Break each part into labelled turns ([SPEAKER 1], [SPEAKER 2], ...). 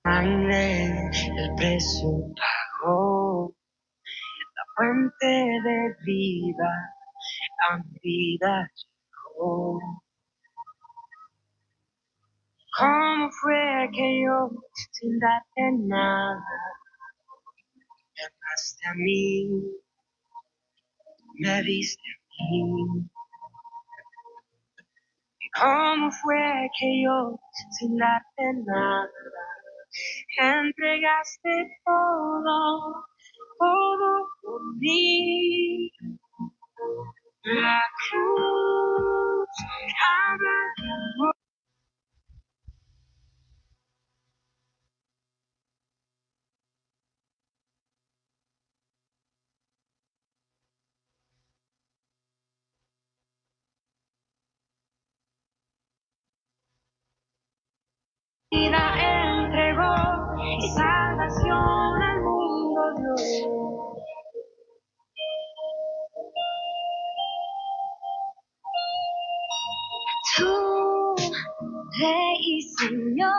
[SPEAKER 1] Sangre, el precio pagó, la fuente de vida a mi vida llegó. ¿Cómo fue que yo, sin darte nada, me amaste a mí, me viste a mí? ¿Cómo fue que yo, sin darte nada, entregaste todo, todo por mí? La cruz abre vida, entregó y salvación al mundo dio. Tú, Rey y Señor.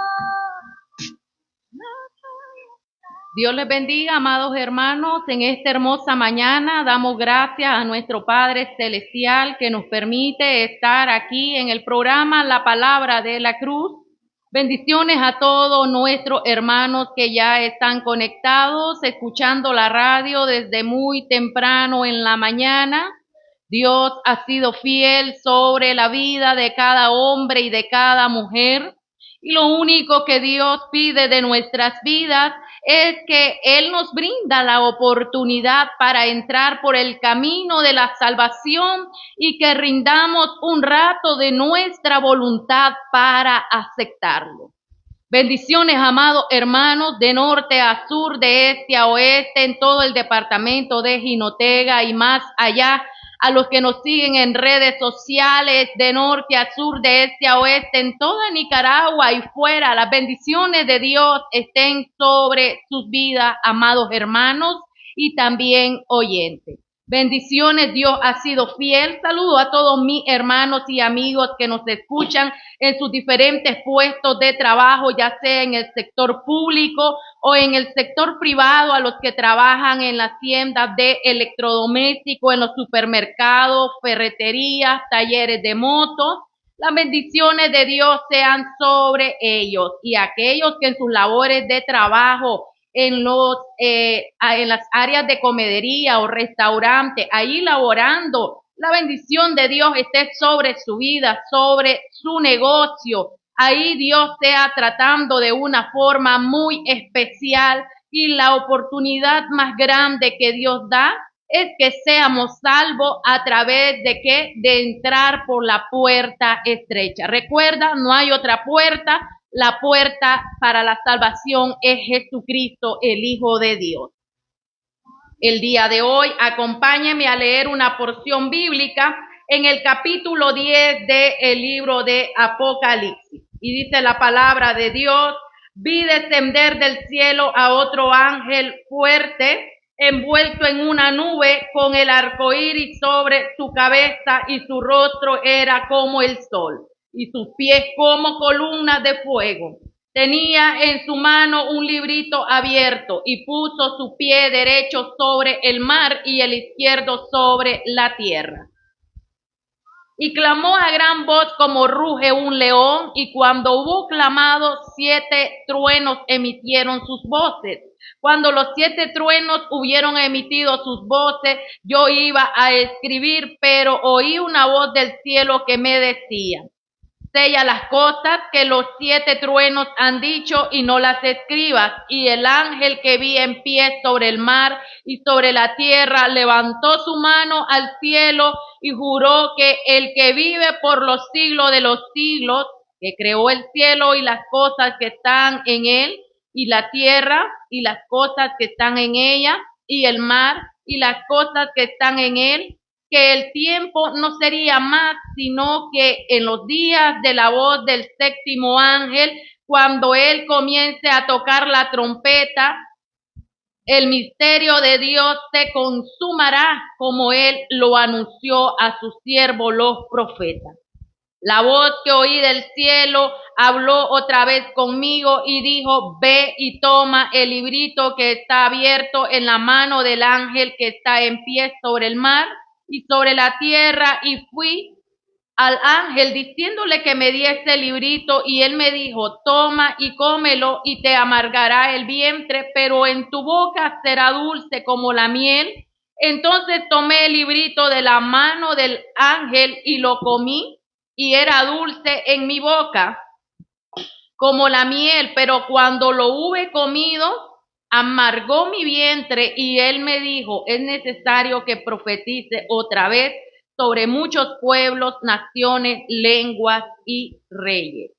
[SPEAKER 2] Dios les bendiga, amados hermanos. En esta hermosa mañana damos gracias a nuestro Padre Celestial que nos permite estar aquí en el programa La Palabra de la Cruz. Bendiciones a todos nuestros hermanos que ya están conectados, escuchando la radio desde muy temprano en la mañana. Dios ha sido fiel sobre la vida de cada hombre y de cada mujer. Y lo único que Dios pide de nuestras vidas es que Él nos brinda la oportunidad para entrar por el camino de la salvación y que rindamos un rato de nuestra voluntad para aceptarlo. Bendiciones, amados hermanos, de norte a sur, de este a oeste, en todo el departamento de Jinotega y más allá, a los que nos siguen en redes sociales, de norte a sur, de este a oeste, en toda Nicaragua y fuera. Las bendiciones de Dios estén sobre sus vidas, amados hermanos y también oyentes. Bendiciones, Dios ha sido fiel. Saludo a todos mis hermanos y amigos que nos escuchan en sus diferentes puestos de trabajo, ya sea en el sector público o en el sector privado, a los que trabajan en las tiendas de electrodomésticos, en los supermercados, ferreterías, talleres de motos. Las bendiciones de Dios sean sobre ellos y aquellos que en sus labores de trabajo, en las áreas de comedería o restaurante, ahí laborando, la bendición de Dios esté sobre su vida, sobre su negocio. Ahí Dios sea tratando de una forma muy especial y la oportunidad más grande que Dios da es que seamos salvos a través de qué? De entrar por la puerta estrecha. Recuerda, no hay otra puerta. La puerta para la salvación es Jesucristo, el Hijo de Dios. El día de hoy, acompáñenme a leer una porción bíblica en el capítulo 10 del libro de Apocalipsis. Y dice la palabra de Dios: vi descender del cielo a otro ángel fuerte, envuelto en una nube, con el arco iris sobre su cabeza, y su rostro era como el sol, y sus pies como columnas de fuego. Tenía en su mano un librito abierto y puso su pie derecho sobre el mar y el izquierdo sobre la tierra. Y clamó a gran voz como ruge un león, y cuando hubo clamado, 7 truenos emitieron sus voces. Cuando los 7 truenos hubieron emitido sus voces, yo iba a escribir, pero oí una voz del cielo que me decía: sella las cosas que los 7 truenos han dicho y no las escribas. Y el ángel que vi en pie sobre el mar y sobre la tierra levantó su mano al cielo y juró que el que vive por los siglos de los siglos, que creó el cielo y las cosas que están en él, y la tierra y las cosas que están en ella, y el mar y las cosas que están en él, que el tiempo no sería más, sino que en los días de la voz del 7º ángel, cuando él comience a tocar la trompeta, el misterio de Dios se consumará, como él lo anunció a sus siervos los profetas. La voz que oí del cielo habló otra vez conmigo y dijo, ve y toma el librito que está abierto en la mano del ángel que está en pie sobre el mar y sobre la tierra. Y fui al ángel diciéndole que me diese el librito, y él me dijo, toma y cómelo y te amargará el vientre, pero en tu boca será dulce como la miel. Entonces tomé el librito de la mano del ángel y lo comí, y era dulce en mi boca como la miel, pero cuando lo hube comido, amargó mi vientre. Y él me dijo, es necesario que profetice otra vez sobre muchos pueblos, naciones, lenguas y reyes.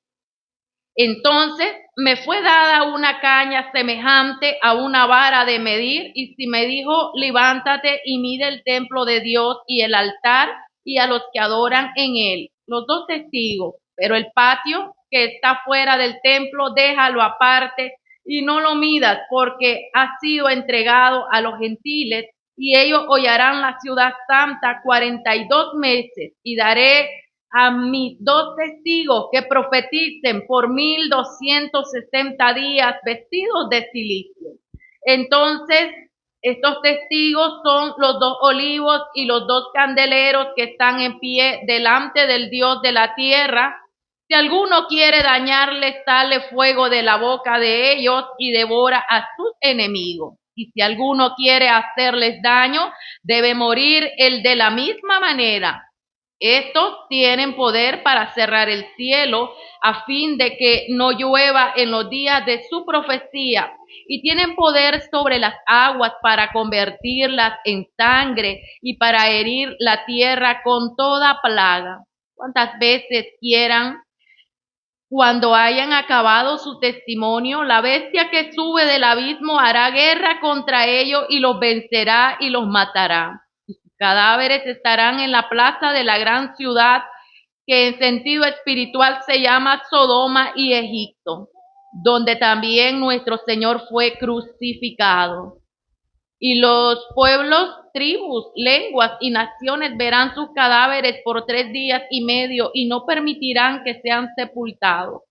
[SPEAKER 2] Entonces me fue dada una caña semejante a una vara de medir, y si me dijo, levántate y mide el templo de Dios y el altar y a los que adoran en él, los dos testigos, pero el patio que está fuera del templo, déjalo aparte y no lo midas, porque ha sido entregado a los gentiles, y ellos hollarán la ciudad santa 42 meses, y daré a mis dos testigos que profeticen por 1260 días vestidos de silicio. Entonces, estos testigos son los dos olivos y los dos candeleros que están en pie delante del Dios de la tierra. Si alguno quiere dañarles, sale fuego de la boca de ellos y devora a sus enemigos. Y si alguno quiere hacerles daño, debe morir él de la misma manera. Estos tienen poder para cerrar el cielo a fin de que no llueva en los días de su profecía, y tienen poder sobre las aguas para convertirlas en sangre y para herir la tierra con toda plaga. ¿Cuántas veces quieran? Cuando hayan acabado su testimonio, la bestia que sube del abismo hará guerra contra ellos y los vencerá y los matará. Cadáveres estarán en la plaza de la gran ciudad, que en sentido espiritual se llama Sodoma y Egipto, donde también nuestro Señor fue crucificado. Y los pueblos, tribus, lenguas y naciones verán sus cadáveres por 3 días y medio y no permitirán que sean sepultados.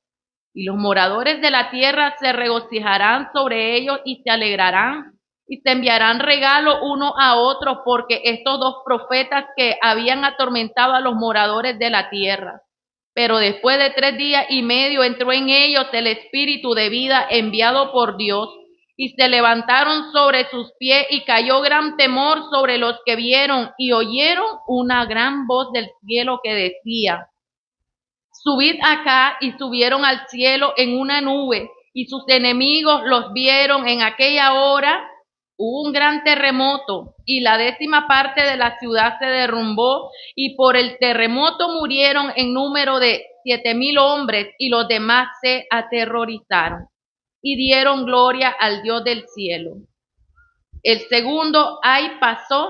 [SPEAKER 2] Y los moradores de la tierra se regocijarán sobre ellos y se alegrarán y se enviarán regalo uno a otro, porque estos dos profetas que habían atormentado a los moradores de la tierra. Pero después de 3 días y medio entró en ellos el espíritu de vida enviado por Dios, y se levantaron sobre sus pies, y cayó gran temor sobre los que vieron, y oyeron una gran voz del cielo que decía, subid acá, y subieron al cielo en una nube, y sus enemigos los vieron. En aquella hora hubo un gran terremoto, y la 10ª parte de la ciudad se derrumbó, y por el terremoto murieron en número de 7,000 hombres, y los demás se aterrorizaron y dieron gloria al Dios del cielo. El segundo ay pasó,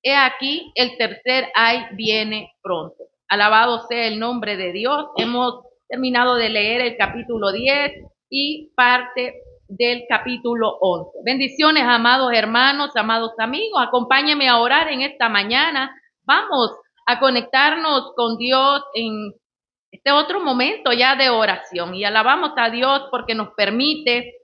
[SPEAKER 2] he aquí el tercer ay viene pronto. Alabado sea el nombre de Dios. Hemos terminado de leer el capítulo 10 y parte del capítulo 11. Bendiciones, amados hermanos, amados amigos. Acompáñenme a orar en esta mañana. Vamos a conectarnos con Dios en este otro momento ya de oración, y alabamos a Dios porque nos permite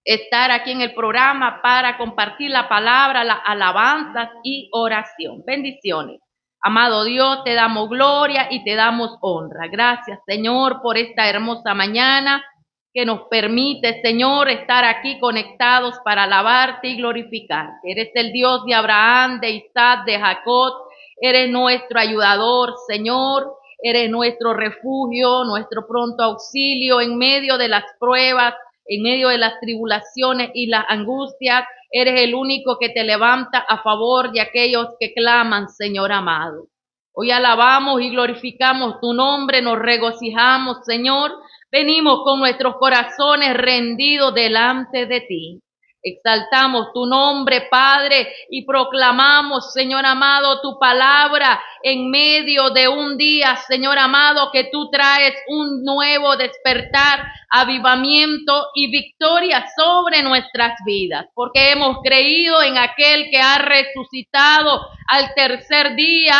[SPEAKER 2] estar aquí en el programa para compartir la palabra, las alabanzas y oración. Bendiciones. Amado Dios, te damos gloria y te damos honra. Gracias, Señor, por esta hermosa mañana que nos permite, Señor, estar aquí conectados para alabarte y glorificarte. Eres el Dios de Abraham, de Isaac, de Jacob. Eres nuestro ayudador, Señor. Eres nuestro refugio, nuestro pronto auxilio en medio de las pruebas, en medio de las tribulaciones y las angustias. Eres el único que te levanta a favor de aquellos que claman, Señor amado. Hoy alabamos y glorificamos tu nombre, nos regocijamos, Señor. Venimos con nuestros corazones rendidos delante de ti. Exaltamos tu nombre, Padre, y proclamamos, Señor amado, tu palabra en medio de un día, Señor amado, que tú traes un nuevo despertar, avivamiento y victoria sobre nuestras vidas, porque hemos creído en aquel que ha resucitado al tercer día,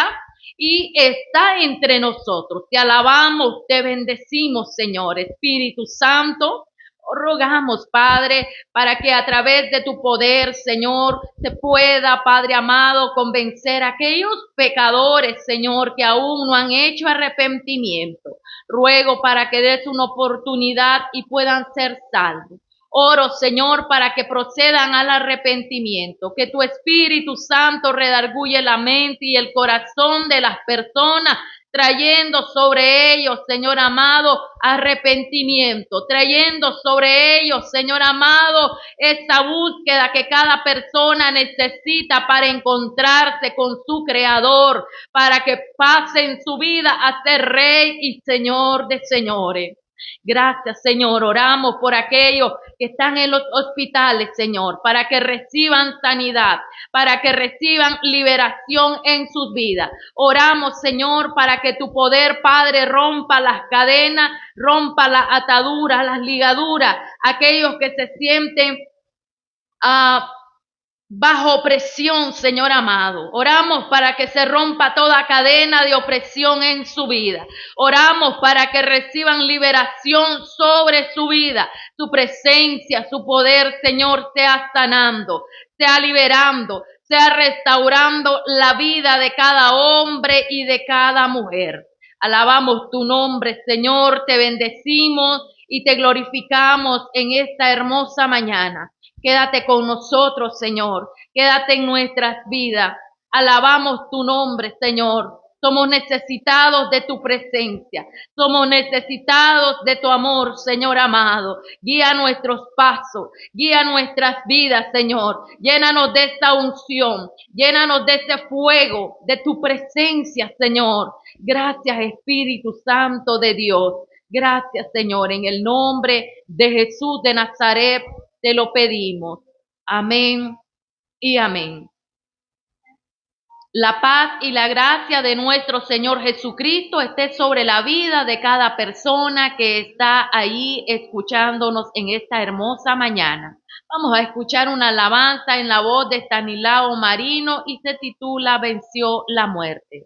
[SPEAKER 2] y está entre nosotros. Te alabamos, te bendecimos, Señor. Espíritu Santo, rogamos, Padre, para que a través de tu poder, Señor, se pueda, Padre amado, convencer a aquellos pecadores, Señor, que aún no han hecho arrepentimiento. Ruego para que des una oportunidad y puedan ser salvos. Oro, Señor, para que procedan al arrepentimiento, que tu Espíritu Santo redarguye la mente y el corazón de las personas, trayendo sobre ellos, Señor amado, arrepentimiento, trayendo sobre ellos, Señor amado, esa búsqueda que cada persona necesita para encontrarse con su Creador, para que pase en su vida a ser Rey y Señor de señores. Gracias, Señor. Oramos por aquellos que están en los hospitales, Señor, para que reciban sanidad, para que reciban liberación en sus vidas. Oramos, Señor, para que tu poder, Padre, rompa las cadenas, rompa las ataduras, las ligaduras, aquellos que se sienten bajo opresión, Señor amado. Oramos para que se rompa toda cadena de opresión en su vida. Oramos para que reciban liberación sobre su vida. Su presencia, su poder, Señor, sea sanando, sea liberando, sea restaurando la vida de cada hombre y de cada mujer. Alabamos tu nombre, Señor, te bendecimos y te glorificamos en esta hermosa mañana. Quédate con nosotros, Señor. Quédate en nuestras vidas. Alabamos tu nombre, Señor. Somos necesitados de tu presencia. Somos necesitados de tu amor, Señor amado. Guía nuestros pasos. Guía nuestras vidas, Señor. Llénanos de esta unción. Llénanos de ese fuego, de tu presencia, Señor. Gracias, Espíritu Santo de Dios. Gracias, Señor. En el nombre de Jesús de Nazaret te lo pedimos. Amén y amén. La paz y la gracia de nuestro Señor Jesucristo esté sobre la vida de cada persona que está ahí escuchándonos en esta hermosa mañana. Vamos a escuchar una alabanza en la voz de Estanislao Marino y se titula Venció la muerte.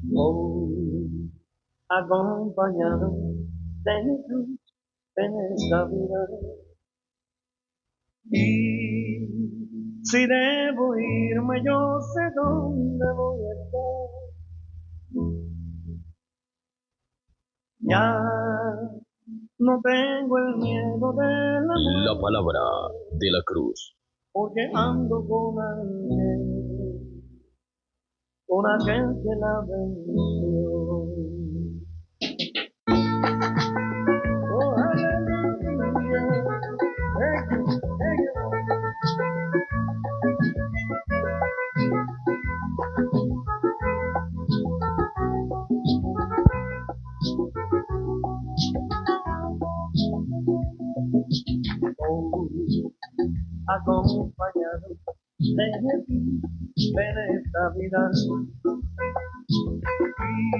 [SPEAKER 1] Voy acompañado de Jesús en esta vida. Y si debo irme, yo sé dónde voy a estar. Ya no tengo el miedo de la muerte.
[SPEAKER 3] La palabra de la cruz.
[SPEAKER 1] Porque ando con aquel que la venció. Oh, aleluya. Acompañado de Jesús en esta vida.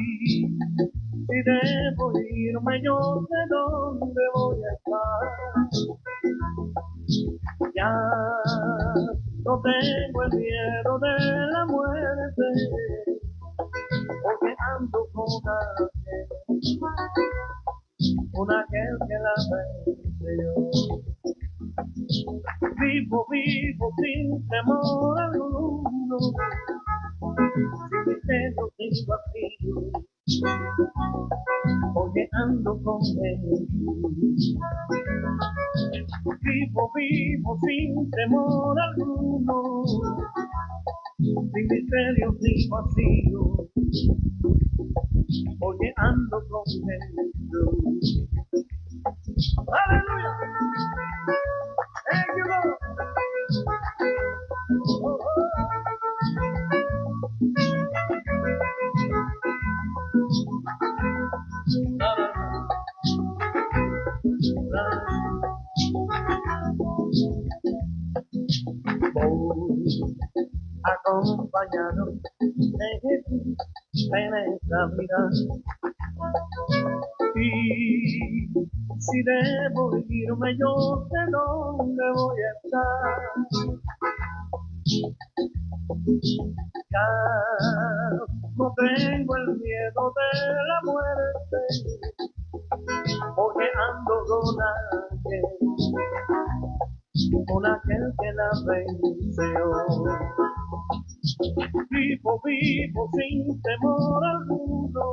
[SPEAKER 1] Y si debo irme, yo sé dónde voy a estar. Ya no tengo el miedo de la muerte, porque ando con aquel que la venció. Vivo sin temor alguno, sin misterio, sin vacío, porque ando con él. Vivo sin temor alguno, sin misterio, sin vacío, porque ando con él. ¡Aleluya! Thank you, Lord. Oh, Voy acompañado de Jesús en esta vida. Y si debo irme, yo sé dónde voy a estar. Ya no tengo el miedo de la muerte, porque ando con aquel que la venció. Vivo, vivo sin temor alguno,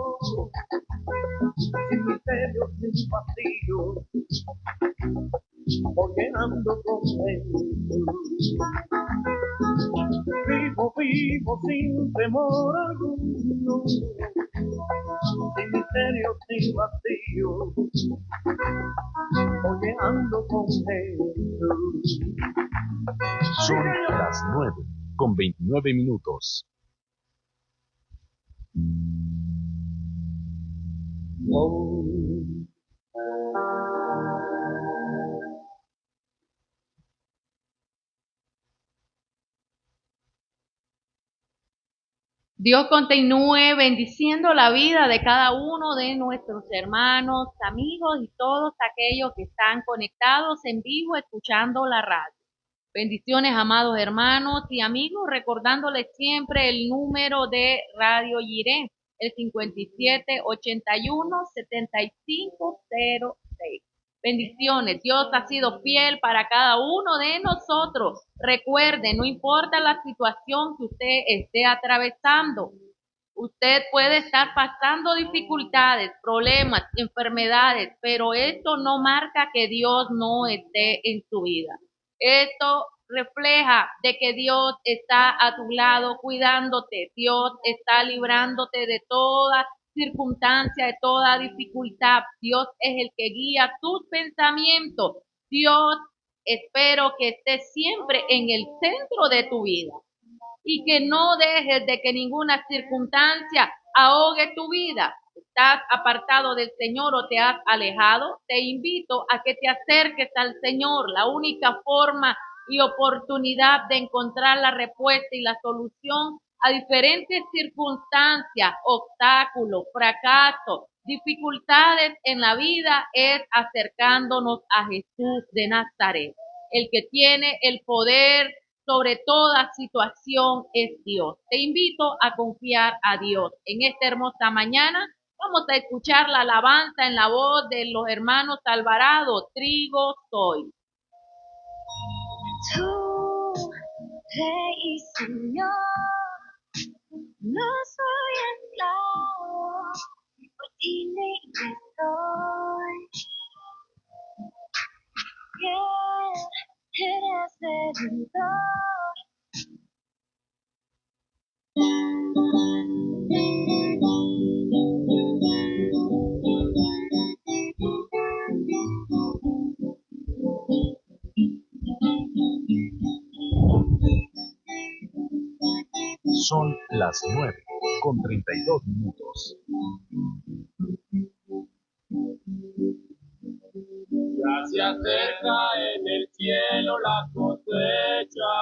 [SPEAKER 1] sin misterios, sin vacío, porque ando con Jesús. Vivo, vivo sin temor alguno, sin misterios, sin vacío, porque ando con Jesús.
[SPEAKER 4] Son las 9:29.
[SPEAKER 1] Oh.
[SPEAKER 2] Dios continúe bendiciendo la vida de cada uno de nuestros hermanos, amigos y todos aquellos que están conectados en vivo escuchando la radio. Bendiciones, amados hermanos y amigos, recordándoles siempre el número de Radio Jiré, el 5781-7506. Bendiciones, Dios ha sido fiel para cada uno de nosotros. Recuerde, no importa la situación que usted esté atravesando, usted puede estar pasando dificultades, problemas, enfermedades, pero esto no marca que Dios no esté en su vida. Esto refleja de que Dios está a tu lado cuidándote. Dios está librándote de toda circunstancia, de toda dificultad. Dios es el que guía tus pensamientos. Dios, espero que esté siempre en el centro de tu vida y que no dejes de que ninguna circunstancia ahogue tu vida. ¿Estás apartado del Señor o te has alejado? Te invito a que te acerques al Señor. La única forma y oportunidad de encontrar la respuesta y la solución a diferentes circunstancias, obstáculos, fracasos, dificultades en la vida es acercándonos a Jesús de Nazaret. El que tiene el poder sobre toda situación es Dios. Te invito a confiar a Dios. En esta hermosa mañana vamos a escuchar la alabanza en la voz de los hermanos Alvarado, Trigo Soy.
[SPEAKER 5] Tú, Rey Señor, no soy esclavo, por ti libre estoy. Eres redentor.
[SPEAKER 4] Son las 9:32.
[SPEAKER 3] Ya se acerca en el cielo la cosecha.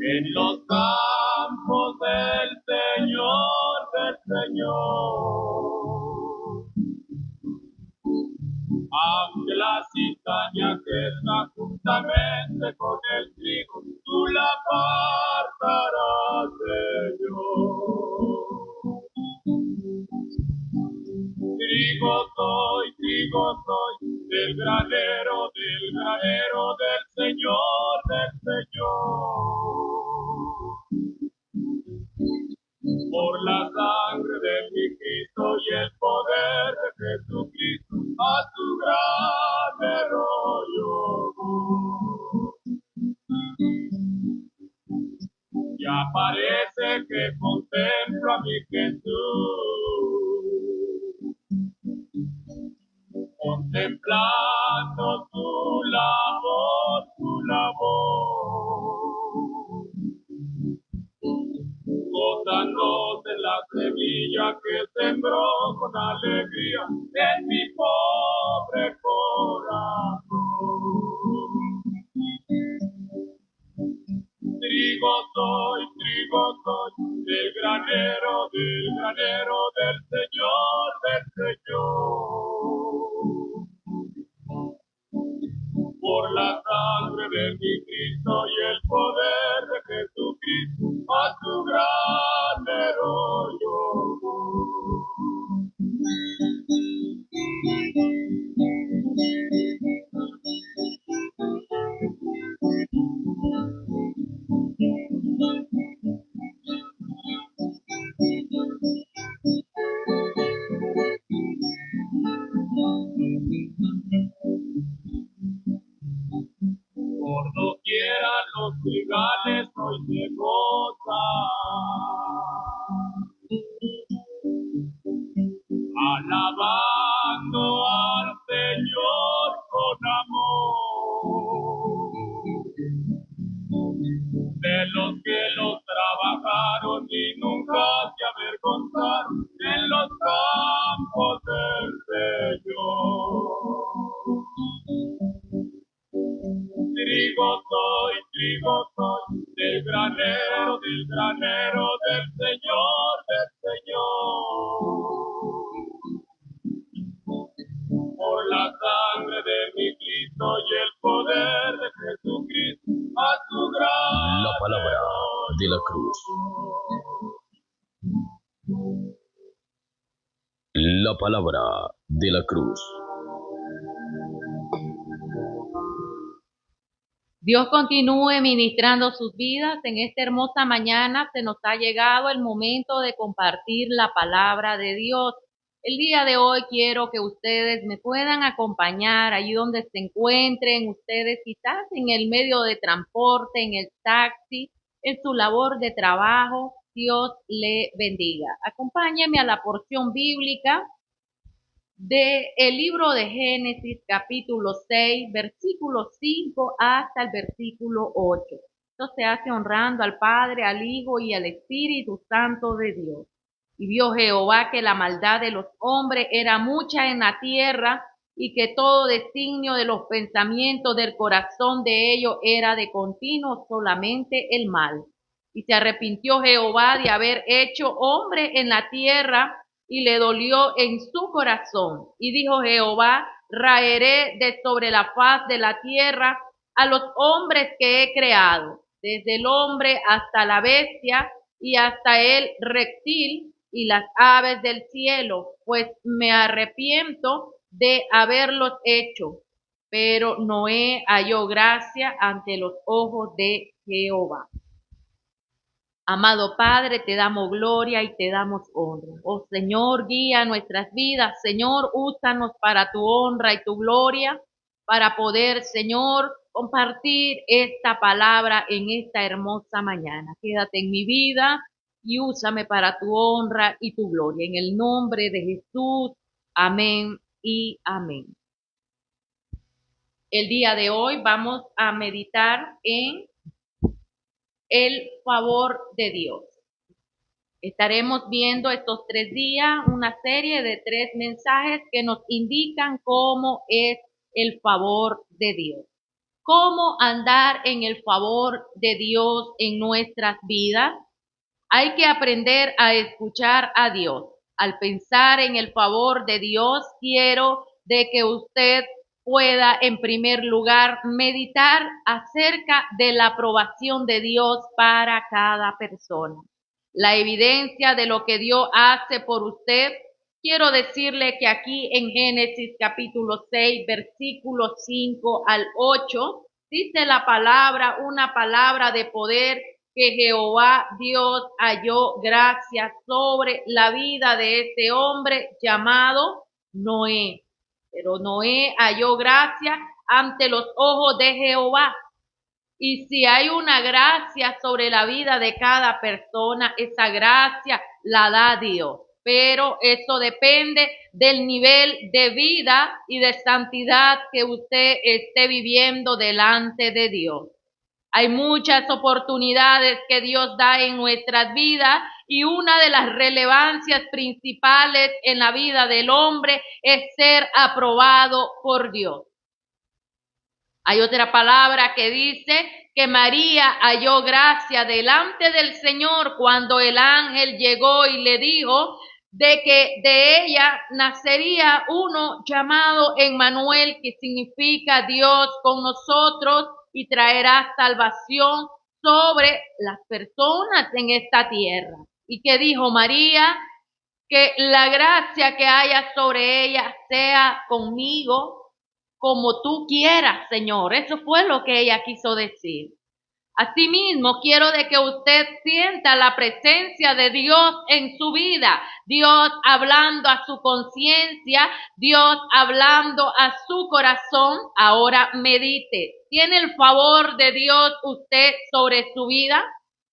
[SPEAKER 3] En los campos del Señor, aunque la cizaña crezca juntamente con el trigo, tú la apartarás, Señor. Trigo soy, del granero del Señor, Por la sangre de mi Cristo y el poder de Jesucristo, a su granero yo voy. Ya parece que contemplo a mi Jesús, contemplando tu labor, gozándose la semilla que sembró con alegría en mi pobre corazón. Trigo soy, del granero del Señor. Por de mi Cristo y el poder de Jesucristo, a su granero yo voy. Por doquiera los trigales hoy se gozan, alabando al Señor con amor. De los que los trabajaron y nunca se avergonzaron en los campos del Señor. Trigo soy, del granero del Señor, del Señor. Por la sangre de mi Cristo y el poder de Jesucristo, a su gran
[SPEAKER 4] La palabra de la cruz. La palabra de la cruz.
[SPEAKER 2] Dios continúe ministrando sus vidas. En esta hermosa mañana se nos ha llegado el momento de compartir la palabra de Dios. El día de hoy quiero que ustedes me puedan acompañar allí donde se encuentren ustedes, quizás en el medio de transporte, en el taxi, en su labor de trabajo. Dios le bendiga. Acompáñenme a la porción bíblica del libro de Génesis, capítulo 6, versículo 5 hasta el versículo 8. Esto se hace honrando al Padre, al Hijo y al Espíritu Santo de Dios. Y vio Jehová que la maldad de los hombres era mucha en la tierra, y que todo designio de los pensamientos del corazón de ellos era de continuo solamente el mal. Y se arrepintió Jehová de haber hecho hombre en la tierra, y le dolió en su corazón. Y dijo Jehová: raeré de sobre la faz de la tierra a los hombres que he creado, desde el hombre hasta la bestia y hasta el reptil y las aves del cielo, pues me arrepiento de haberlos hecho. Pero Noé halló gracia ante los ojos de Jehová. Amado Padre, te damos gloria y te damos honra. Oh Señor, guía nuestras vidas. Señor, úsanos para tu honra y tu gloria, para poder, Señor, compartir esta palabra en esta hermosa mañana. Quédate en mi vida y úsame para tu honra y tu gloria. En el nombre de Jesús, amén y amén. El día de hoy vamos a meditar en el favor de Dios. Estaremos viendo estos 3 días una serie de 3 mensajes que nos indican cómo es el favor de Dios. Cómo andar en el favor de Dios en nuestras vidas. Hay que aprender a escuchar a Dios. Al pensar en el favor de Dios, quiero de que usted pueda, en primer lugar, meditar acerca de la aprobación de Dios para cada persona. La evidencia de lo que Dios hace por usted. Quiero decirle que aquí en Génesis capítulo 6, versículos 5 al 8, dice la palabra, una palabra de poder, que Jehová Dios halló gracia sobre la vida de este hombre llamado Noé. Pero Noé halló gracia ante los ojos de Jehová. Y si hay una gracia sobre la vida de cada persona, esa gracia la da Dios. Pero eso depende del nivel de vida y de santidad que usted esté viviendo delante de Dios. Hay muchas oportunidades que Dios da en nuestras vidas y una de las relevancias principales en la vida del hombre es ser aprobado por Dios. Hay otra palabra que dice que María halló gracia delante del Señor cuando el ángel llegó y le dijo de que de ella nacería uno llamado Emmanuel, que significa Dios con nosotros. y traerá salvación sobre las personas en esta tierra. ¿Y qué dijo María? Que la gracia que haya sobre ella sea conmigo como tú quieras, Señor. Eso fue lo que ella quiso decir. Asimismo, quiero de que usted sienta la presencia de Dios en su vida. Dios hablando a su conciencia, Dios hablando a su corazón. Ahora medite. ¿Tiene el favor de Dios usted sobre su vida?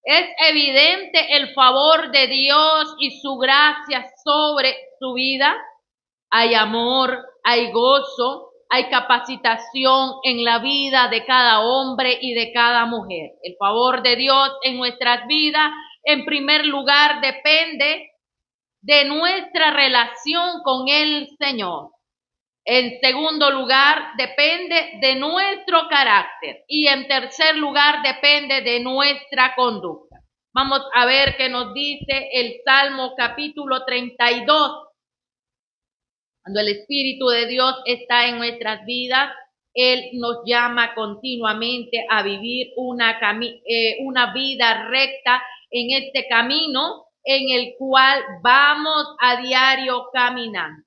[SPEAKER 2] Es evidente el favor de Dios y su gracia sobre su vida. Hay amor, hay gozo, hay capacitación en la vida de cada hombre y de cada mujer. El favor de Dios en nuestras vidas, en primer lugar, depende de nuestra relación con el Señor. En segundo lugar, depende de nuestro carácter. Y en tercer lugar, depende de nuestra conducta. Vamos a ver qué nos dice el Salmo capítulo 32. Cuando el Espíritu de Dios está en nuestras vidas, Él nos llama continuamente a vivir una vida recta en este camino en el cual vamos a diario caminando.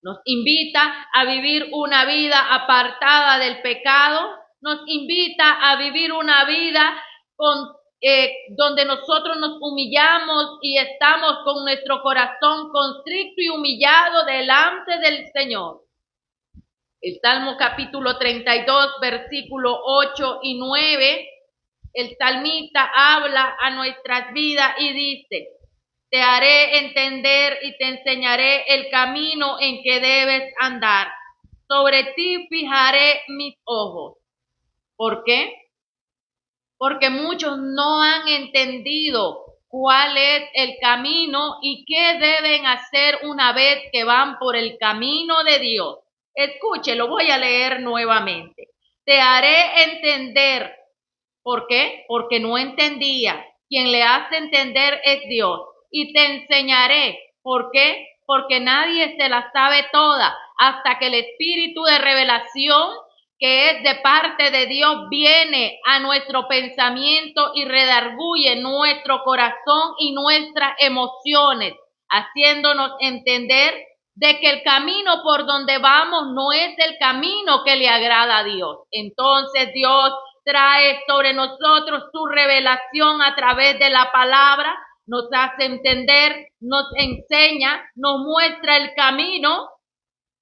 [SPEAKER 2] Nos invita a vivir una vida apartada del pecado, nos invita a vivir una vida donde nosotros nos humillamos y estamos con nuestro corazón constricto y humillado delante del Señor. El Salmo capítulo 32, versículo 8 y 9, el salmista habla a nuestras vidas y dice: te haré entender y te enseñaré el camino en que debes andar. Sobre ti fijaré mis ojos. ¿Por qué? Porque muchos no han entendido cuál es el camino y qué deben hacer una vez que van por el camino de Dios. Escuche, lo voy a leer nuevamente. Te haré entender. ¿Por qué? Porque no entendía. Quien le hace entender es Dios. Y te enseñaré. ¿Por qué? Porque nadie se la sabe toda hasta que el espíritu de revelación que es de parte de Dios viene a nuestro pensamiento y redarguye nuestro corazón y nuestras emociones, haciéndonos entender de que el camino por donde vamos no es el camino que le agrada a Dios. Entonces Dios trae sobre nosotros su revelación a través de la palabra, nos hace entender, nos enseña, nos muestra el camino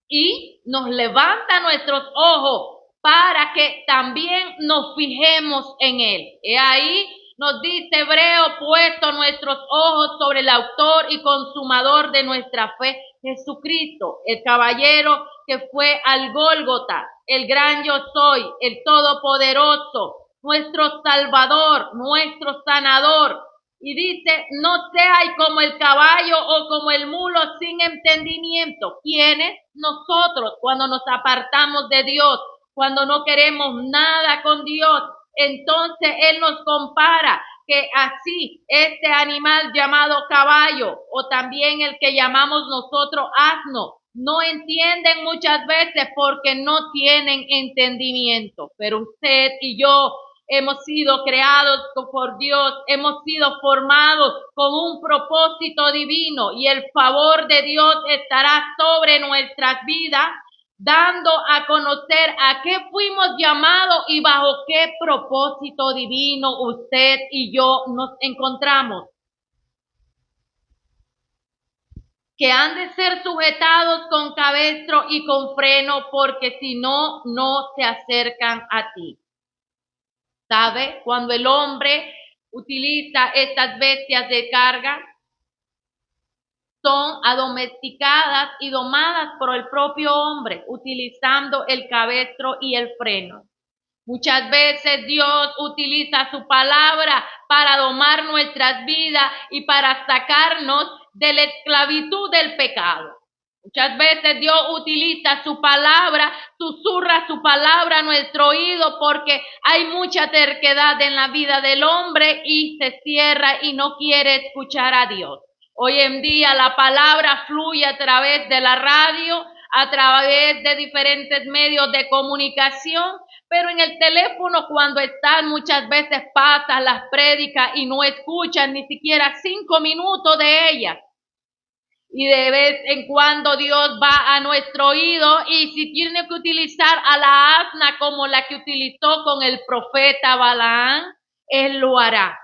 [SPEAKER 2] y nos levanta nuestros ojos para que también nos fijemos en Él. Y ahí nos dice Hebreo, puesto nuestros ojos sobre el autor y consumador de nuestra fe, Jesucristo, el caballero que fue al Gólgota, el gran yo soy, el todopoderoso, nuestro salvador, nuestro sanador. Y dice, no seáis como el caballo o como el mulo sin entendimiento. ¿Quiénes? Nosotros, cuando nos apartamos de Dios, cuando no queremos nada con Dios, entonces Él nos compara que así este animal llamado caballo o también el que llamamos nosotros asno, no entienden muchas veces porque no tienen entendimiento. Pero usted y yo hemos sido creados por Dios, hemos sido formados con un propósito divino y el favor de Dios estará sobre nuestras vidas, dando a conocer a qué fuimos llamados y bajo qué propósito divino usted y yo nos encontramos. Que han de ser sujetados con cabestro y con freno, porque si no, no se acercan a ti. ¿Sabe? Cuando el hombre utiliza estas bestias de carga, son adomesticadas y domadas por el propio hombre, utilizando el cabestro y el freno. Muchas veces Dios utiliza su palabra para domar nuestras vidas y para sacarnos de la esclavitud del pecado. Muchas veces Dios utiliza su palabra, susurra su palabra a nuestro oído porque hay mucha terquedad en la vida del hombre y se cierra y no quiere escuchar a Dios. Hoy en día la palabra fluye a través de la radio, a través de diferentes medios de comunicación, Pero en el teléfono cuando están muchas veces pasan las prédicas y no escuchan ni siquiera 5 minutos de ellas. Y de vez en cuando Dios va a nuestro oído y si tiene que utilizar a la asna como la que utilizó con el profeta Balaam, Él lo hará.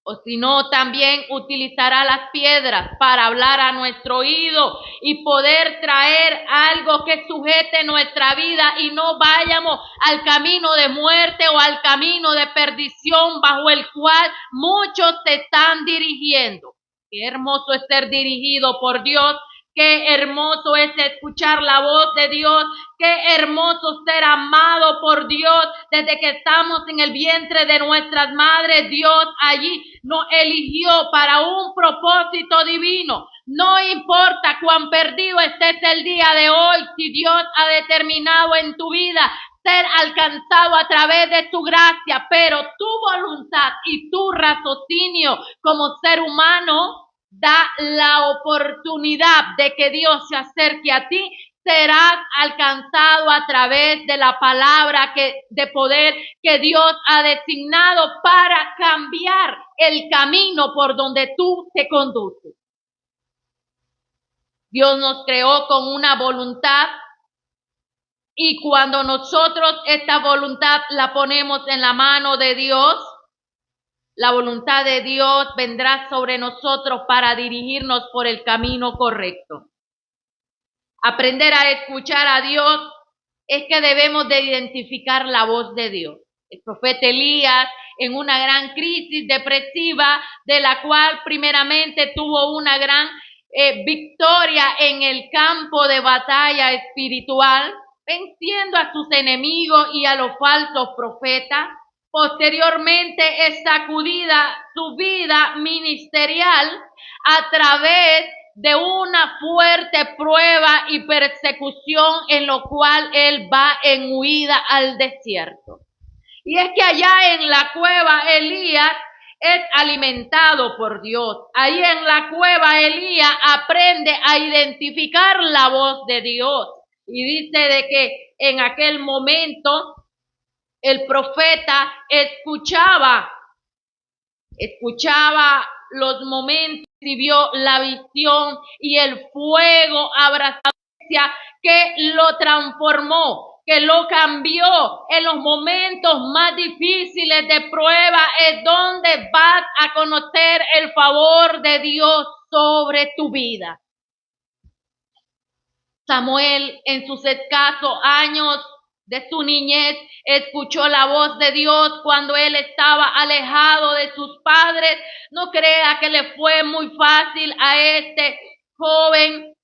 [SPEAKER 2] O si no, también utilizará las piedras para hablar a nuestro oído y poder traer algo que sujete nuestra vida y no vayamos al camino de muerte o al camino de perdición bajo el cual muchos se están dirigiendo. Qué hermoso es ser dirigido por Dios. Qué hermoso es escuchar la voz de Dios. Qué hermoso ser amado por Dios. Desde que estamos en el vientre de nuestras madres, Dios allí nos eligió para un propósito divino. No importa cuán perdido estés el día de hoy, si Dios ha determinado en tu vida ser alcanzado a través de su gracia, pero tu voluntad y tu raciocinio como ser humano da la oportunidad de que Dios se acerque a ti, serás alcanzado a través de la palabra de poder que Dios ha designado para cambiar el camino por donde tú te conduces. Dios nos creó con una voluntad y cuando nosotros esta voluntad la ponemos en la mano de Dios, la voluntad de Dios vendrá sobre nosotros para dirigirnos por el camino correcto. Aprender a escuchar a Dios es que debemos de identificar la voz de Dios. El profeta Elías, en una gran crisis depresiva, de la cual primeramente tuvo una gran victoria en el campo de batalla espiritual, venciendo a sus enemigos y a los falsos profetas. Posteriormente es sacudida su vida ministerial a través de una fuerte prueba y persecución en lo cual él va en huida al desierto. Y es que allá en la cueva Elías es alimentado por Dios. Ahí en la cueva Elías aprende a identificar la voz de Dios. Y dice de que en aquel momento el profeta escuchaba los momentos y vio la visión y el fuego abrazado que lo transformó, que lo cambió. En los momentos más difíciles de prueba es donde vas a conocer el favor de Dios sobre tu vida. Samuel, en sus escasos años de su niñez, escuchó la voz de Dios cuando él estaba alejado de sus padres. No crea que le fue muy fácil a este joven,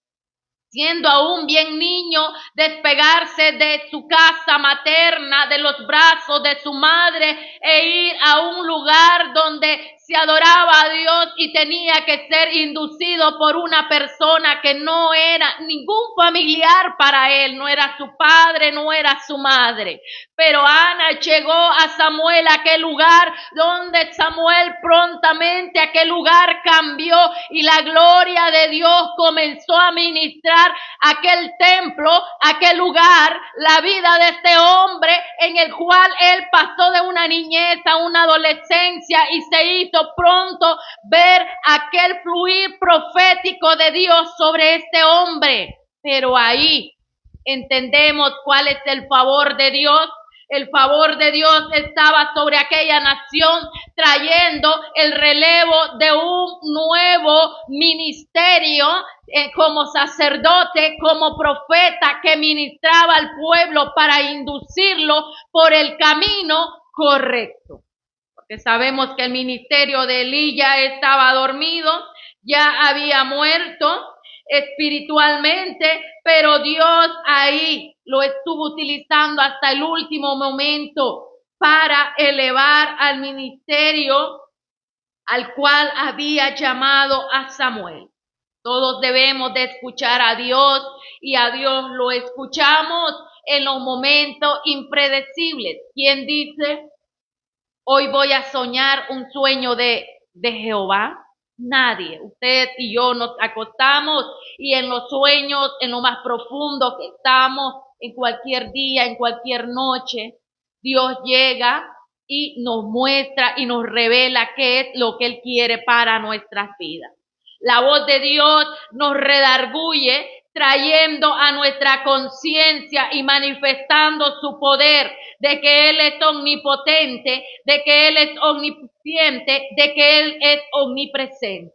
[SPEAKER 2] siendo aún bien niño, despegarse de su casa materna, de los brazos de su madre e ir a un lugar donde se adoraba a Dios y tenía que ser inducido por una persona que no era ningún familiar para él, no era su padre, no era su madre. Pero Ana llegó a Samuel a aquel lugar donde Samuel prontamente aquel lugar cambió y la gloria de Dios comenzó a ministrar aquel templo, aquel lugar, la vida de este hombre en el cual él pasó de una niñez a una adolescencia y se hizo pronto ver aquel fluir profético de Dios sobre este hombre. Pero ahí entendemos cuál es el favor de Dios. El favor de Dios estaba sobre aquella nación, trayendo el relevo de un nuevo ministerio como sacerdote, como profeta que ministraba al pueblo para inducirlo por el camino correcto. Porque sabemos que el ministerio de Elías estaba dormido, ya había muerto espiritualmente, pero Dios ahí lo estuvo utilizando hasta el último momento para elevar al ministerio al cual había llamado a Samuel. Todos debemos de escuchar a Dios y a Dios lo escuchamos en los momentos impredecibles. ¿Quién dice, hoy voy a soñar un sueño de Jehová? Nadie. Usted y yo nos acostamos y en los sueños, en lo más profundo que estamos, en cualquier día, en cualquier noche, Dios llega y nos muestra y nos revela qué es lo que Él quiere para nuestras vidas. La voz de Dios nos redarguye, trayendo a nuestra conciencia y manifestando su poder, de que Él es omnipotente, de que Él es omnisciente, de que Él es omnipresente.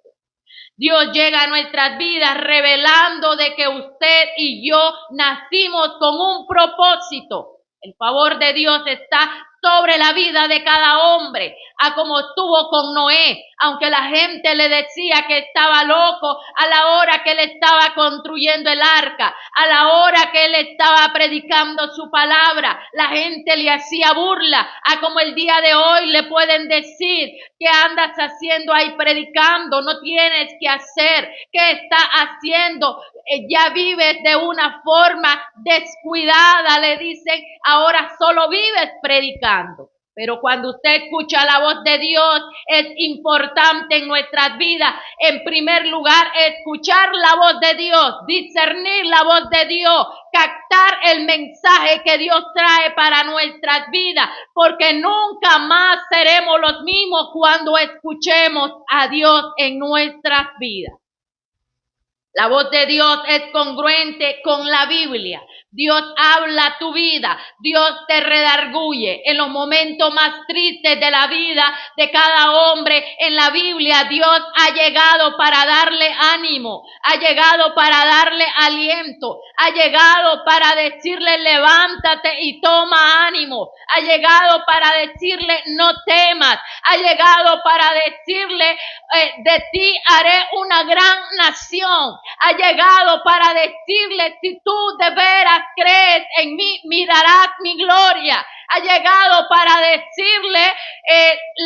[SPEAKER 2] Dios llega a nuestras vidas revelando de que usted y yo nacimos con un propósito. El favor de Dios está sobre la vida de cada hombre, a como estuvo con Noé, aunque la gente le decía que estaba loco a la hora que él estaba construyendo el arca, a la hora que él estaba predicando su palabra, la gente le hacía burla, a como el día de hoy le pueden decir, ¿qué andas haciendo ahí predicando? No tienes que hacer, ¿qué estás haciendo? Ya vives de una forma descuidada, le dicen, ahora solo vives predicando. Pero cuando usted escucha la voz de Dios, es importante en nuestras vidas, en primer lugar, escuchar la voz de Dios, discernir la voz de Dios, captar el mensaje que Dios trae para nuestras vidas, porque nunca más seremos los mismos cuando escuchemos a Dios en nuestras vidas. La voz de Dios es congruente con la Biblia. Dios habla a tu vida, Dios te redarguye. En los momentos más tristes de la vida de cada hombre en la Biblia, Dios ha llegado para darle ánimo, ha llegado para darle aliento, ha llegado para decirle levántate y toma ánimo, ha llegado para decirle no temas, ha llegado para decirle de ti haré una gran nación, ha llegado para decirle si tú de veras crees en mí, mirarás mi gloria. Ha llegado para decirle,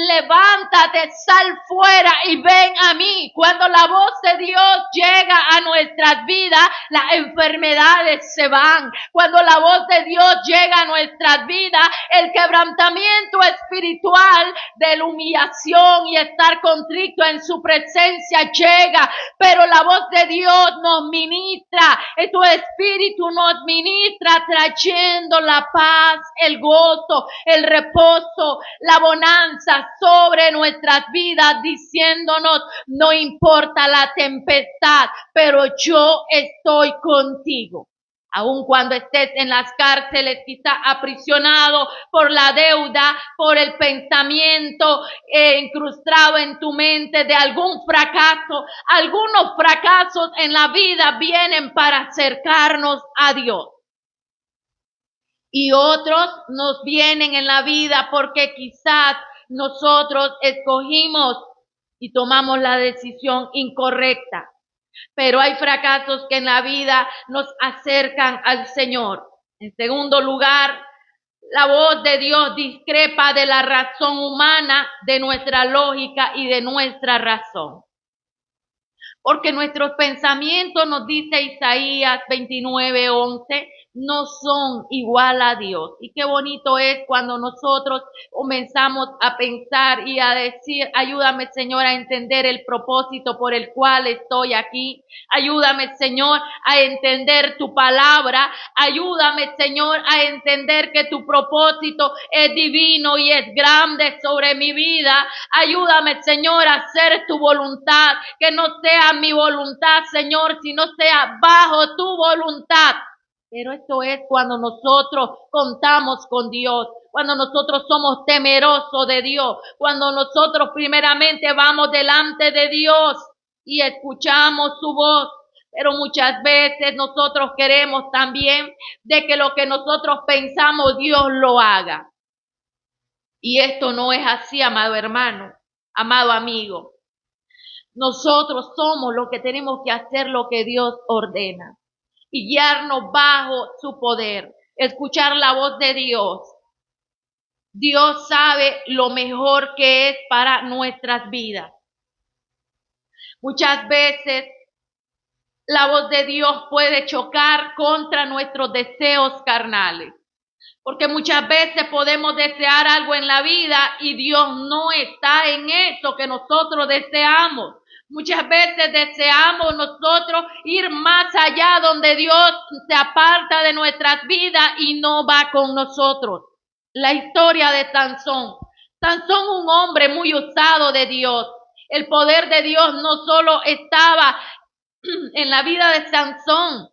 [SPEAKER 2] levántate, sal fuera y ven a mí. Cuando la voz de Dios llega a nuestras vidas, las enfermedades se van. Cuando la voz de Dios llega a nuestras vidas, el quebrantamiento espiritual de la humillación y estar contrito en su presencia llega. Pero la voz de Dios nos ministra, y tu espíritu nos ministra trayendo la paz, el gozo, el reposo, la bonanza sobre nuestras vidas, diciéndonos, no importa la tempestad, pero yo estoy contigo. Aun cuando estés en las cárceles, quizá aprisionado por la deuda, por el pensamiento incrustado en tu mente de algún fracaso. Algunos fracasos en la vida vienen para acercarnos a Dios. Y otros nos vienen en la vida porque quizás nosotros escogimos y tomamos la decisión incorrecta. Pero hay fracasos que en la vida nos acercan al Señor. En segundo lugar, la voz de Dios discrepa de la razón humana, de nuestra lógica y de nuestra razón. Porque nuestros pensamientos, nos dice Isaías 29:11, no son igual a Dios. Y qué bonito es cuando nosotros comenzamos a pensar y a decir, ayúdame Señor a entender el propósito por el cual estoy aquí. Ayúdame Señor a entender tu palabra. Ayúdame Señor a entender que tu propósito es divino y es grande sobre mi vida. Ayúdame Señor a hacer tu voluntad, que no sea mi voluntad Señor, sino sea bajo tu voluntad. Pero esto es cuando nosotros contamos con Dios, cuando nosotros somos temerosos de Dios, cuando nosotros primeramente vamos delante de Dios y escuchamos su voz. Pero muchas veces nosotros queremos también de que lo que nosotros pensamos Dios lo haga. Y esto no es así, amado hermano, amado amigo. Nosotros somos los que tenemos que hacer lo que Dios ordena y guiarnos bajo su poder, escuchar la voz de Dios. Dios sabe lo mejor que es para nuestras vidas. Muchas veces la voz de Dios puede chocar contra nuestros deseos carnales, porque muchas veces podemos desear algo en la vida y Dios no está en eso que nosotros deseamos. Muchas veces deseamos nosotros ir más allá donde Dios se aparta de nuestras vidas y no va con nosotros. la historia de Sansón. Sansón, un hombre muy usado de Dios. El poder de Dios no solo estaba en la vida de Sansón,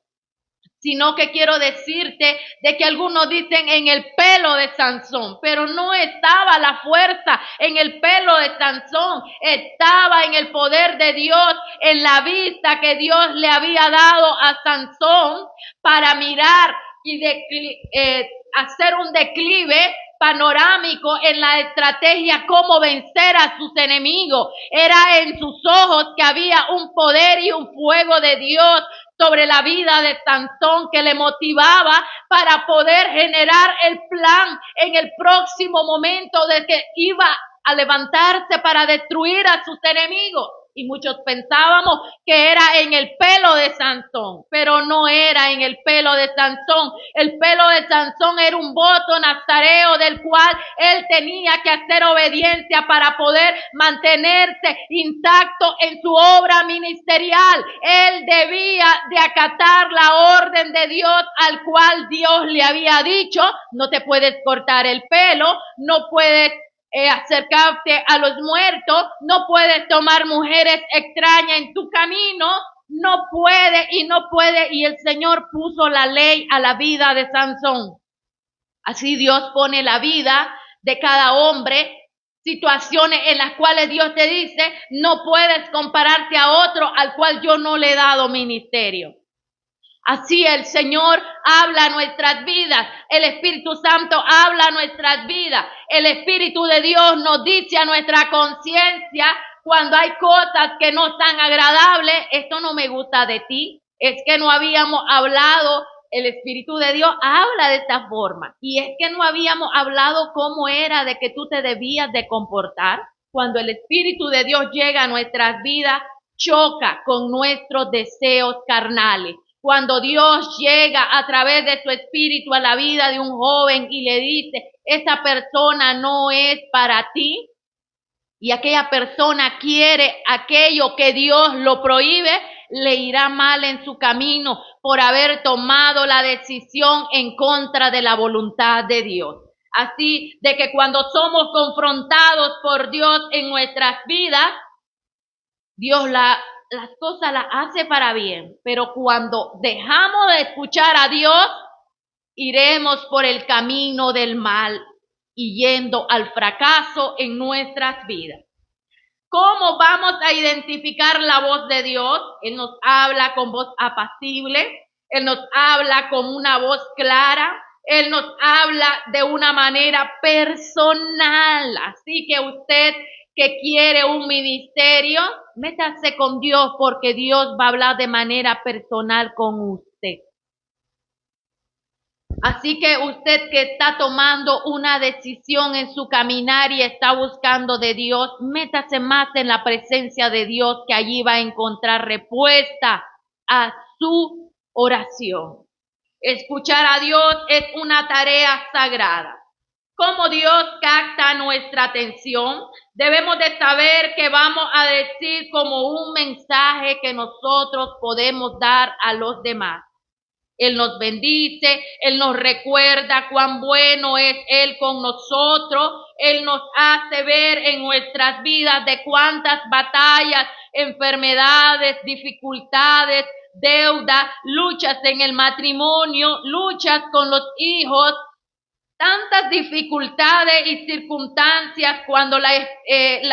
[SPEAKER 2] sino que quiero decirte de que algunos dicen en el pelo de Sansón, pero no estaba la fuerza en el pelo de Sansón, estaba en el poder de Dios, en la vista que Dios le había dado a Sansón para mirar y hacer un declive panorámico en la estrategia cómo vencer a sus enemigos. Era en sus ojos que había un poder y un fuego de Dios sobre la vida de Sansón que le motivaba para poder generar el plan en el próximo momento de que iba a levantarse para destruir a sus enemigos. Y muchos pensábamos que era en el pelo de Sansón, pero no era en el pelo de Sansón. El pelo de Sansón era un voto nazareo del cual él tenía que hacer obediencia para poder mantenerse intacto en su obra ministerial. Él debía de acatar la orden de Dios al cual Dios le había dicho: no te puedes cortar el pelo, no puedes acercarte a los muertos, no puedes tomar mujeres extrañas en tu camino, no puede, y el Señor puso la ley a la vida de Sansón. Así Dios pone la vida de cada hombre, situaciones en las cuales Dios te dice: no puedes compararte a otro al cual yo no le he dado ministerio. Así el Señor habla a nuestras vidas, el Espíritu Santo habla a nuestras vidas, el Espíritu de Dios nos dice a nuestra conciencia cuando hay cosas que no están agradables: esto no me gusta de ti, es que no habíamos hablado. El Espíritu de Dios habla de esta forma, y es que no habíamos hablado cómo era de que tú te debías de comportar. Cuando el Espíritu de Dios llega a nuestras vidas, choca con nuestros deseos carnales. Cuando Dios llega a través de su Espíritu a la vida de un joven y le dice: esa persona no es para ti, y aquella persona quiere aquello que Dios lo prohíbe, le irá mal en su camino por haber tomado la decisión en contra de la voluntad de Dios. Así de que cuando somos confrontados por Dios en nuestras vidas, Dios las cosas las hace para bien, pero cuando dejamos de escuchar a Dios, iremos por el camino del mal y yendo al fracaso en nuestras vidas. ¿Cómo vamos a identificar la voz de Dios? Él nos habla con voz apacible, Él nos habla con una voz clara, Él nos habla de una manera personal. Así que usted que quiere un ministerio, métase con Dios, porque Dios va a hablar de manera personal con usted. Así que usted que está tomando una decisión en su caminar y está buscando de Dios, métase más en la presencia de Dios, que allí va a encontrar respuesta a su oración. Escuchar a Dios es una tarea sagrada. ¿Cómo Dios capta nuestra atención? Debemos de saber que vamos a decir como un mensaje que nosotros podemos dar a los demás. Él nos bendice, Él nos recuerda cuán bueno es Él con nosotros. Él nos hace ver en nuestras vidas de cuántas batallas, enfermedades, dificultades, deudas, luchas en el matrimonio, luchas con los hijos, tantas dificultades y circunstancias cuando la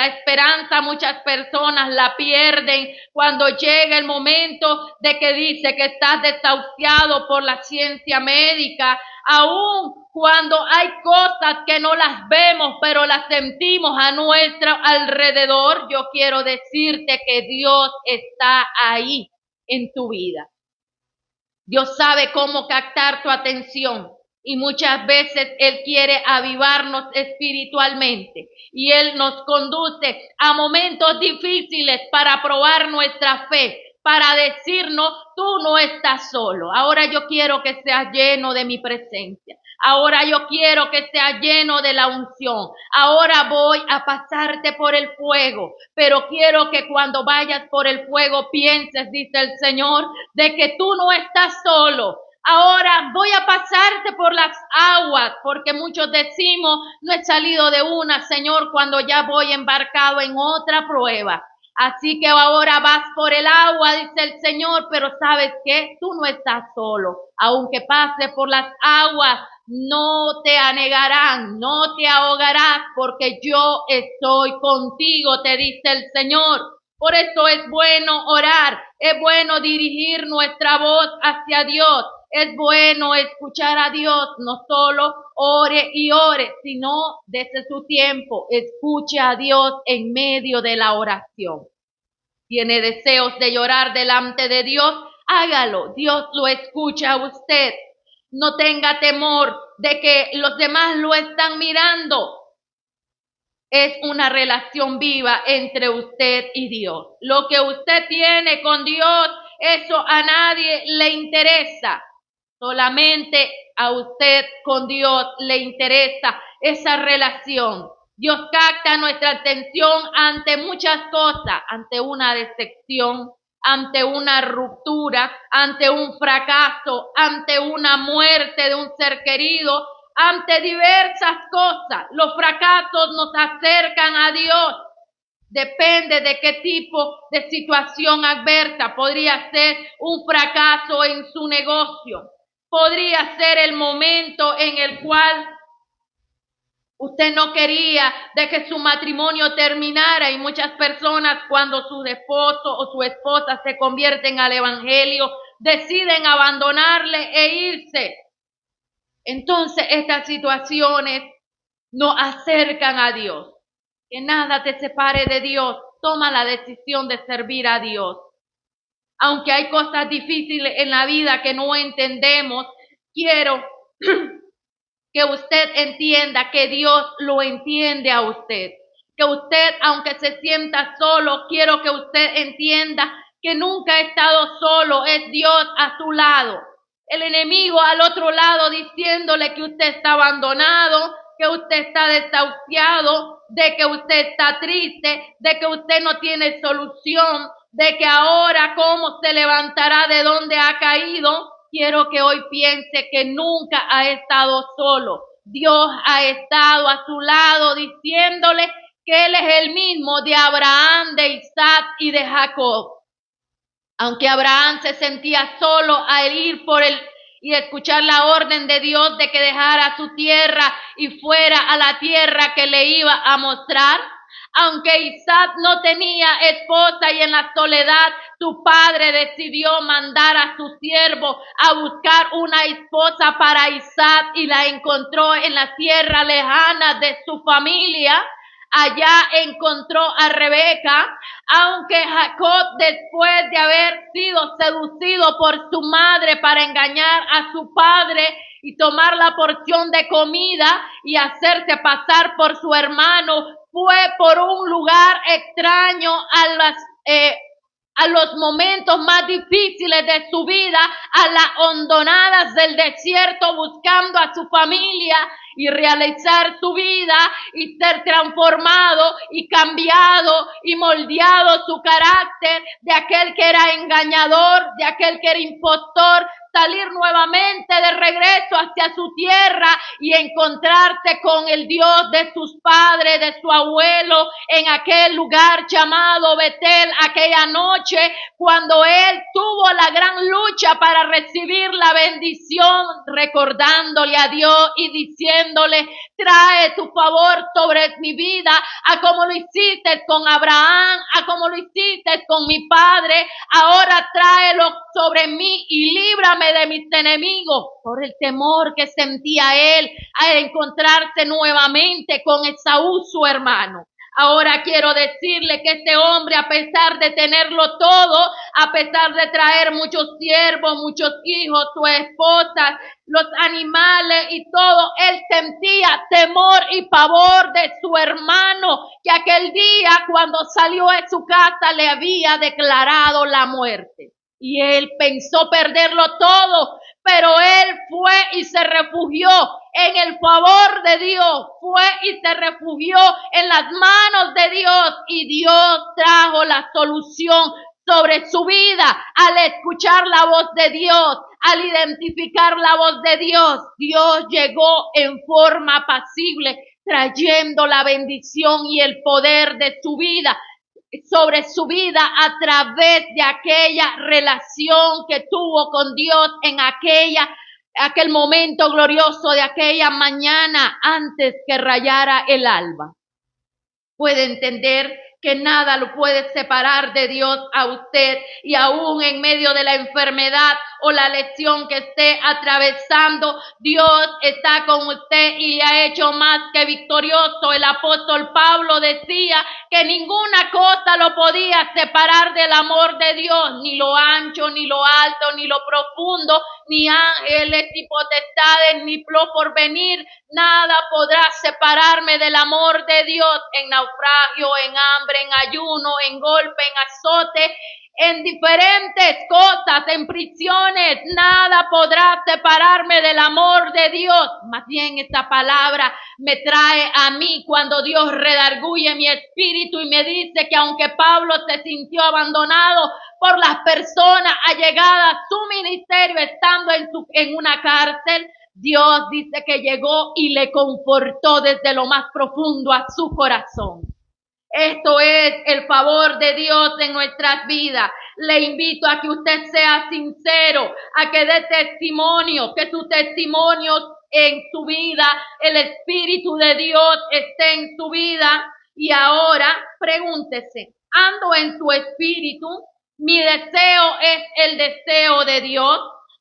[SPEAKER 2] esperanza muchas personas la pierden, cuando llega el momento de que dice que estás desahuciado por la ciencia médica, aún cuando hay cosas que no las vemos pero las sentimos a nuestro alrededor. Yo quiero decirte que Dios está ahí en tu vida. Dios sabe cómo captar tu atención. Y muchas veces Él quiere avivarnos espiritualmente, y Él nos conduce a momentos difíciles para probar nuestra fe, para decirnos: tú no estás solo. Ahora yo quiero que seas lleno de mi presencia. Ahora yo quiero que seas lleno de la unción. Ahora voy a pasarte por el fuego, pero quiero que cuando vayas por el fuego pienses, dice el Señor, de que tú no estás solo, Ahora voy a pasarte por las aguas, porque muchos decimos, no he salido de una, Señor, cuando ya voy embarcado en otra prueba. Así que ahora vas por el agua, dice el Señor, pero ¿sabes qué? Tú no estás solo. Aunque pases por las aguas, no te anegarán, no te ahogarás, porque yo estoy contigo, te dice el Señor. Por eso es bueno orar, es bueno dirigir nuestra voz hacia Dios. Es bueno escuchar a Dios, no solo ore y ore, sino desde su tiempo, escuche a Dios en medio de la oración. Tiene deseos de llorar delante de Dios, hágalo, Dios lo escucha a usted. No tenga temor de que los demás lo están mirando. Es una relación viva entre usted y Dios. Lo que usted tiene con Dios, eso a nadie le interesa. Solamente a usted con Dios le interesa esa relación. Dios capta nuestra atención ante muchas cosas, ante una decepción, ante una ruptura, ante un fracaso, ante una muerte de un ser querido, ante diversas cosas. Los fracasos nos acercan a Dios. Depende de qué tipo de situación adversa. Podría ser un fracaso en su negocio. Podría ser el momento en el cual usted no quería de que su matrimonio terminara, y muchas personas, cuando su esposo o su esposa se convierten al evangelio, deciden abandonarle e irse. Entonces estas situaciones nos acercan a Dios. Que nada te separe de Dios. Toma la decisión de servir a Dios. Aunque hay cosas difíciles en la vida que no entendemos, quiero que usted entienda que Dios lo entiende a usted. Que usted, aunque se sienta solo, quiero que usted entienda que nunca ha estado solo, es Dios a su lado. El enemigo al otro lado diciéndole que usted está abandonado, que usted está desahuciado, de que usted está triste, de que usted no tiene solución, de que ahora cómo se levantará de donde ha caído. Quiero que hoy piense que nunca ha estado solo. Dios ha estado a su lado diciéndole que Él es el mismo de Abraham, de Isaac y de Jacob. Aunque Abraham se sentía solo al ir por y escuchar la orden de Dios de que dejara su tierra y fuera a la tierra que le iba a mostrar. Aunque Isaac no tenía esposa y en la soledad su padre decidió mandar a su siervo a buscar una esposa para Isaac y la encontró en la tierra lejana de su familia. Allá encontró a Rebeca, aunque Jacob, después de haber sido seducido por su madre para engañar a su padre y tomar la porción de comida y hacerse pasar por su hermano, fue por un lugar extraño a los momentos más difíciles de su vida, a las hondonadas del desierto, buscando a su familia y realizar su vida y ser transformado y cambiado y moldeado su carácter de aquel que era engañador, de aquel que era impostor, salir nuevamente de regreso hacia su tierra y encontrarse con el Dios de sus padres, de su abuelo, en aquel lugar llamado Betel, aquella noche cuando él tuvo la gran lucha para recibir la bendición, recordándole a Dios y diciéndole: trae tu favor sobre mi vida, a como lo hiciste con Abraham, a como lo hiciste con mi padre, ahora tráelo sobre mí y líbrame de mis enemigos. Por el temor que sentía él al encontrarse nuevamente con Esaú, su hermano. Ahora quiero decirle que este hombre, a pesar de tenerlo todo, a pesar de traer muchos siervos, muchos hijos, su esposa, los animales y todo, él sentía temor y pavor de su hermano, que aquel día cuando salió de su casa le había declarado la muerte. Y él pensó perderlo todo, pero él fue y se refugió en el favor de Dios, fue y se refugió en las manos de Dios, y Dios trajo la solución sobre su vida al escuchar la voz de Dios, al identificar la voz de Dios. Dios llegó en forma apacible, trayendo la bendición y el poder de su vida sobre su vida a través de aquella relación que tuvo con Dios en aquel momento glorioso de aquella mañana antes que rayara el alba. Puede entender que nada lo puede separar de Dios a usted, y aún en medio de la enfermedad o la lesión que esté atravesando, Dios está con usted y le ha hecho más que victorioso. El apóstol Pablo decía que ninguna cosa lo podía separar del amor de Dios, ni lo ancho, ni lo alto, ni lo profundo, ni ángeles, ni potestades, ni lo porvenir. Nada podrá separarme del amor de Dios en naufragio, en hambre, en ayuno, en golpe, en azote, en diferentes cosas, en prisiones. Nada podrá separarme del amor de Dios. Más bien esta palabra me trae a mí cuando Dios redarguye mi espíritu y me dice que aunque Pablo se sintió abandonado por las personas allegadas a su ministerio estando en una cárcel, Dios dice que llegó y le confortó desde lo más profundo a su corazón. Esto es el favor de Dios en nuestras vidas. Le invito a que usted sea sincero, a que dé testimonio, que su testimonio en su vida, el Espíritu de Dios esté en su vida. Y ahora pregúntese, ¿ando en su espíritu? ¿Mi deseo es el deseo de Dios?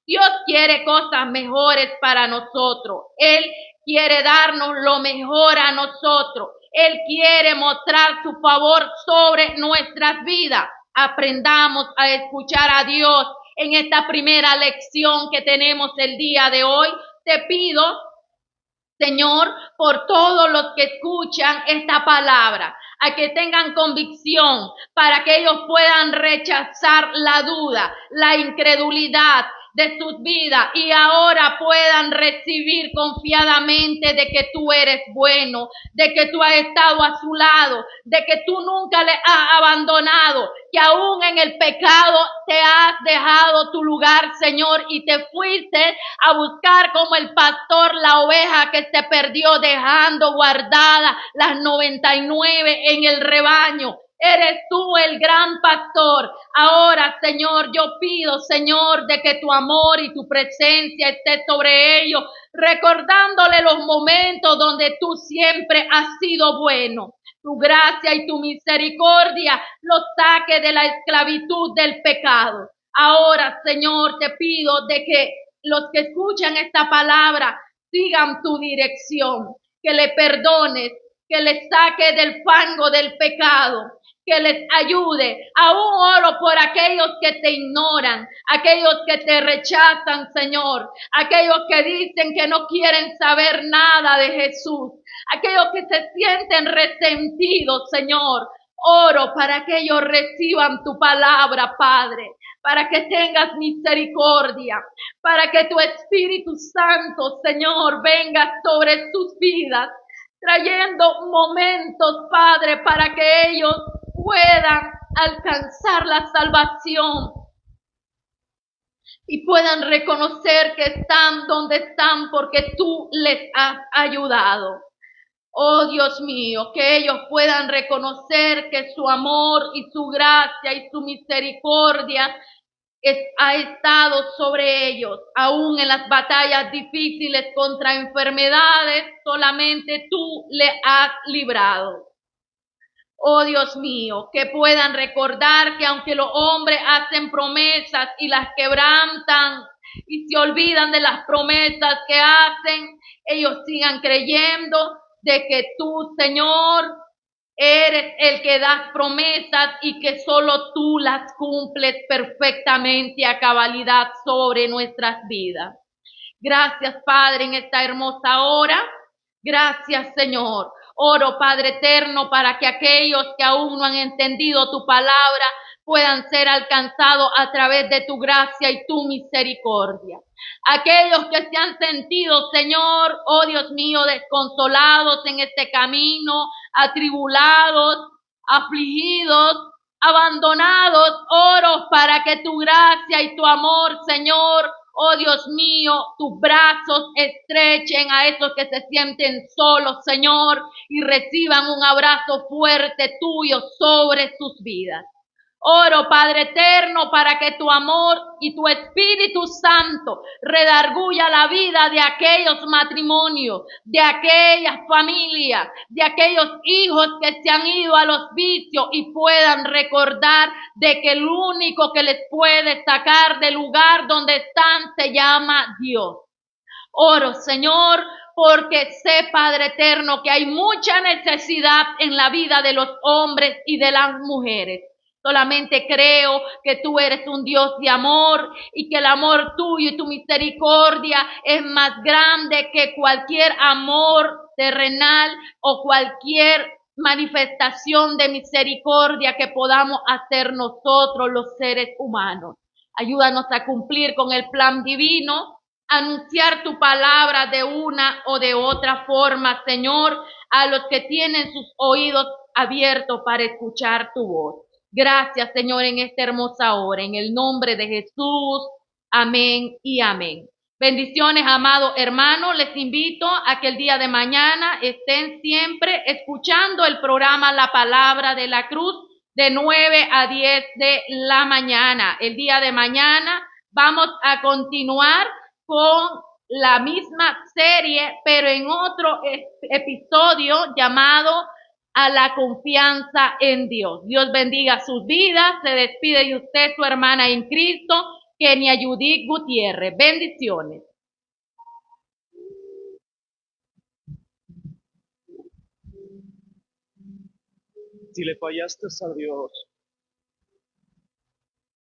[SPEAKER 2] Dios quiere cosas mejores para nosotros. Él quiere darnos lo mejor a nosotros. Él quiere mostrar su favor sobre nuestras vidas. Aprendamos a escuchar a Dios en esta primera lección que tenemos el día de hoy. Te pido, Señor, por todos los que escuchan esta palabra, a que tengan convicción para que ellos puedan rechazar la duda, la incredulidad de sus vidas y ahora puedan recibir confiadamente de que tú eres bueno, de que tú has estado a su lado, de que tú nunca le has abandonado, que aún en el pecado te has dejado tu lugar, Señor, y te fuiste a buscar como el pastor la oveja que se perdió, dejando guardada las 99 en el rebaño. Eres tú el gran pastor. Ahora, Señor, yo pido, Señor, de que tu amor y tu presencia esté sobre ellos, recordándole los momentos donde tú siempre has sido bueno. Tu gracia y tu misericordia los saque de la esclavitud del pecado. Ahora, Señor, te pido de que los que escuchan esta palabra sigan tu dirección, que le perdones, que les saque del fango del pecado, que les ayude. Aún oro por aquellos que te ignoran, aquellos que te rechazan, Señor, aquellos que dicen que no quieren saber nada de Jesús, aquellos que se sienten resentidos, Señor. Oro para que ellos reciban tu palabra, Padre, para que tengas misericordia, para que tu Espíritu Santo, Señor, venga sobre sus vidas, trayendo momentos, Padre, para que ellos puedan alcanzar la salvación y puedan reconocer que están donde están porque tú les has ayudado. Oh Dios mío, que ellos puedan reconocer que su amor y su gracia y su misericordia ha estado sobre ellos, aún en las batallas difíciles contra enfermedades, solamente tú le has librado. Oh Dios mío, que puedan recordar que aunque los hombres hacen promesas y las quebrantan y se olvidan de las promesas que hacen, ellos sigan creyendo de que tú, Señor, eres el que das promesas y que solo tú las cumples perfectamente a cabalidad sobre nuestras vidas. Gracias, Padre, en esta hermosa hora. Gracias, Señor. Oro, Padre eterno, para que aquellos que aún no han entendido tu palabra puedan ser alcanzados a través de tu gracia y tu misericordia. Aquellos que se han sentido, Señor, oh Dios mío, desconsolados en este camino, atribulados, afligidos, abandonados, oro para que tu gracia y tu amor, Señor, oh Dios mío, tus brazos estrechen a esos que se sienten solos, Señor, y reciban un abrazo fuerte tuyo sobre sus vidas. Oro, Padre eterno, para que tu amor y tu Espíritu Santo redarguya la vida de aquellos matrimonios, de aquellas familias, de aquellos hijos que se han ido a los vicios y puedan recordar de que el único que les puede sacar del lugar donde están se llama Dios. Oro, Señor, porque sé, Padre eterno, que hay mucha necesidad en la vida de los hombres y de las mujeres. Solamente creo que tú eres un Dios de amor y que el amor tuyo y tu misericordia es más grande que cualquier amor terrenal o cualquier manifestación de misericordia que podamos hacer nosotros los seres humanos. Ayúdanos a cumplir con el plan divino, anunciar tu palabra de una o de otra forma, Señor, a los que tienen sus oídos abiertos para escuchar tu voz. Gracias, Señor, en esta hermosa hora, en el nombre de Jesús. Amén y amén. Bendiciones, amados hermanos. Les invito a que el día de mañana estén siempre escuchando el programa La Palabra de la Cruz de 9 a 10 de la mañana. El día de mañana vamos a continuar con la misma serie, pero en otro episodio llamado A la confianza en Dios. Dios bendiga sus vidas. Se despide de usted su hermana en Cristo, Kenia Judith Gutiérrez. Bendiciones.
[SPEAKER 3] Si le fallaste a Dios,